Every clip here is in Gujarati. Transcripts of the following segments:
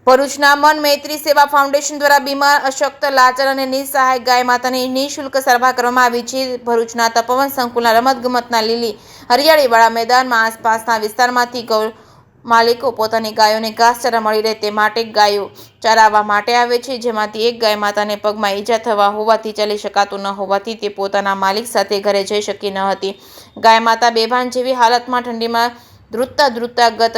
ભરૂચના મન મૈત્રી સેવા ફાઉન્ડેશન દ્વારા બીમાર, અશક્ત, લાચાર અને નિસહાય ગાય માતાની નિઃશુલ્ક સારવાર કરવામાં આવી છે. ભરૂચના તપોવન સંકુલના રમતગમતના લીલી હરિયાળીવાળા મેદાનમાં આસપાસના વિસ્તારમાંથી ગૌ માલિકો પોતાની ગાયોને ઘાસચારા મળી રહે તે માટે ગાયો ચરાવવા માટે આવે છે. જેમાંથી એક ગાય માતાને પગમાં ઈજા થવા હોવાથી ચાલી શકાતું ન હોવાથી તે પોતાના માલિક સાથે ઘરે જઈ શકી ન હતી. ગાય માતા બેભાન જેવી હાલતમાં ઠંડીમાં ધ્રુજતા ગત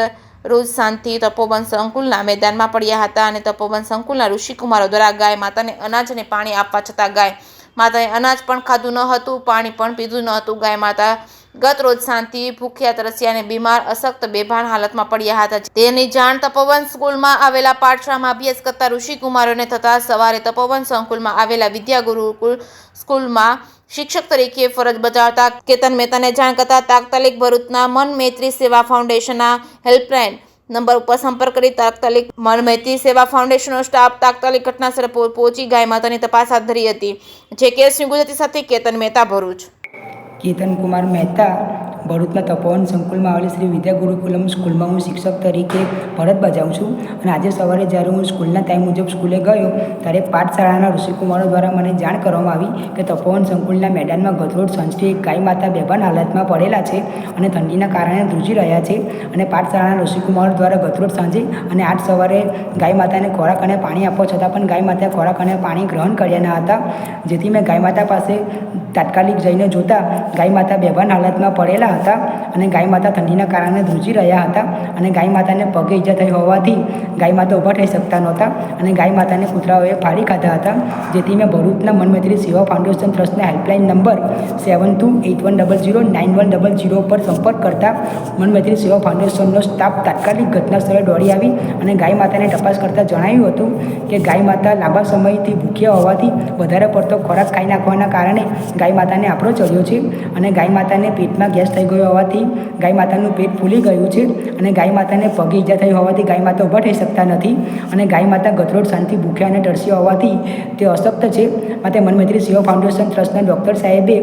રોજ સાંજથી તપોવન સંકુલના મેદાનમાં પડ્યા હતા અને તપોવન સંકુલના ઋષિકુમારો દ્વારા ગાય માતાને અનાજ અને પાણી આપવા છતાં ગાય માતાએ અનાજ પણ ખાધું ન હતું, પાણી પણ પીધું ન હતું. ગાય માતા ગત રોજ સાંજથી ભૂખ્યા, તરસ્યા અને બીમાર, અશક્ત, બેભાન હાલતમાં પડ્યા હતા. તેની જાણ તપોવન સ્કૂલમાં આવેલા પાઠશાળામાં અભ્યાસ કરતા ઋષિકુમારોને થતા સવારે તપોવન સંકુલમાં આવેલા વિદ્યા ગુરુકુલ સ્કૂલમાં શિક્ષક તરીકે ફરજ બજાવતા કેતન મહેતાને જાણ કરતા તાત્કાલિક ભરૂચના મન મૈત્રી સેવા ફાઉન્ડેશનના હેલ્પલાઇન નંબર ઉપર સંપર્ક કરી તાત્કાલિક મન મૈત્રી સેવા ફાઉન્ડેશનનો સ્ટાફ તાત્કાલિક ઘટનાસ્થળે પહોંચી ગાય માતાની તપાસ હાથ ધરી હતી. જે કેસની ગુજરાતી સાથે કેતન મહેતા, ભરૂચ. કેતન કુમાર મહેતા, ભરૂચના તપોવન સંકુલમાં આવેલી શ્રી વિદ્યા ગુરુકુલમ સ્કૂલમાં હું શિક્ષક તરીકે ફરજ બજાવું છું. અને આજે સવારે જ્યારે હું સ્કૂલના ટાઈમ મુજબ સ્કૂલે ગયો ત્યારે પાઠશાળાના ઋષિકુમારો દ્વારા મને જાણ કરવામાં આવી કે તપોવન સંકુલના મેદાનમાં ગતરોજ સાંજથી એક ગાય માતા બેભાન હાલતમાં પડેલા છે અને ઠંડીના કારણે ધ્રુજી રહ્યા છે. અને પાઠશાળાના ઋષિકુમારો દ્વારા ગતરોજ સાંજે અને આજ સવારે ગાય માતાને ખોરાક અને પાણી આપવા છતાં પણ ગાય માતાએ ખોરાક અને પાણી ગ્રહણ કર્યા ન હતા. જેથી મેં ગાય માતા પાસે તાત્કાલિક જઈને જોતા ગાય માતા બેભાન હાલતમાં પડેલા હતા અને ગાય માતા ઠંડીના કારણે ધ્રુજી રહ્યા હતા અને ગાય માતાને પગે ઈજા થઈ હોવાથી ગાય માતા ઊભા થઈ શકતા નહોતા અને ગાય માતાને કૂતરાઓએ ફાડી ખાધા હતા. જેથી મેં ભરૂચના મન મૈત્રી સેવા ફાઉન્ડેશન ટ્રસ્ટના હેલ્પલાઇન નંબર 7281009100 પર સંપર્ક કરતા મન મૈત્રી સેવા ફાઉન્ડેશનનો સ્ટાફ તાત્કાલિક ઘટના સ્થળે દોડી આવી અને ગાય માતાને તપાસ કરતાં જણાવ્યું હતું કે ગાય માતા લાંબા સમયથી ભૂખ્યા હોવાથી વધારે પડતો ખોરાક ખાઈ નાખવાના કારણે ગાય માતાને આપણો ચડ્યો છે અને ગાય માતાને પેટમાં ગેસ થઈ ગયો હોવાથી ગાય માતાનું પેટ ફૂલી ગયું છે અને ગાય માતાને પગે ઈજા થઈ હોવાથી ગાય માતા ઊભા થઈ શકતા નથી અને ગાય માતા ગતરોજ શાંતિ ભૂખ્યા અને તરસ્યા હોવાથી તે અશક્ત છે. માટે મન મૈત્રી સેવા ફાઉન્ડેશન ટ્રસ્ટના ડૉક્ટર સાહેબે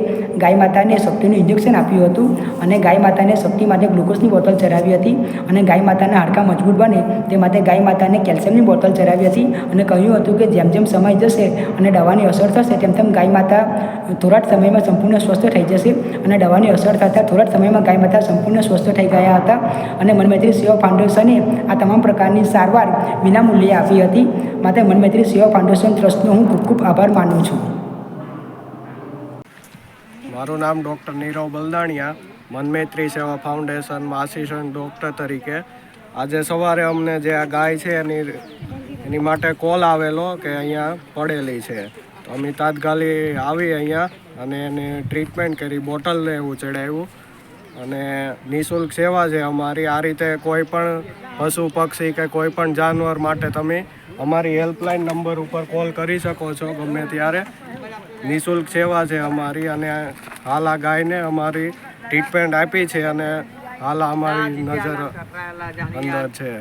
ગાય માતાને શક્તિનું ઇન્જેક્શન આપ્યું હતું અને ગાય માતાને શક્તિ માટે ગ્લુકોઝની બોટલ ચડાવી હતી અને ગાય માતાના હાડકાં મજબૂત બને તે માટે ગાય માતાને કેલ્શિયમની બોટલ ચડાવી હતી અને કહ્યું હતું કે જેમ જેમ સમય જશે અને દવાની અસર થશે તેમ તેમ ગાય માતા થોડા જ સમયમાં સંપૂર્ણ સ્વસ્થ થઈ જશે અને દવાની અસર થતાં થોડા જ સમયમાં ગાય માતા સંપૂર્ણ સ્વસ્થ થઈ ગયા હતા. અને મન મૈત્રી સેવા ફાઉન્ડેશને આ તમામ પ્રકારની સારવાર વિનામૂલ્યે આપી હતી. માટે મન મૈત્રી સેવા ફાઉન્ડેશન ટ્રસ્ટનો હું ખૂબ ખૂબ આભાર માનું છું. મારું નામ ડૉક્ટર નીરવ બલદાણિયા, મન મૈત્રી સેવા ફાઉન્ડેશનમાં આસિસ્ટન્ટ ડૉક્ટર તરીકે. આજે સવારે અમને જે આ ગાય છે એની માટે કોલ આવેલો કે અહીંયા પડેલી છે, તો અમે તાત્કાલિક આવી અહીંયા અને એને ટ્રીટમેન્ટ કરી, બોટલ ને એવું ચડાવ્યું અને નિઃશુલ્ક સેવા છે અમારી. આ રીતે કોઈ પણ પશુ પક્ષી કે કોઈ પણ જાનવર માટે તમે અમારી હેલ્પલાઇન નંબર ઉપર કોલ કરી શકો છો ગમે ત્યારે. નિઃશુલ્ક સેવા છે અમારી અને હાલ આ ગાયને અમારી ટ્રીટમેન્ટ આપી છે અને હાલ અમારી નજર અંદર છે.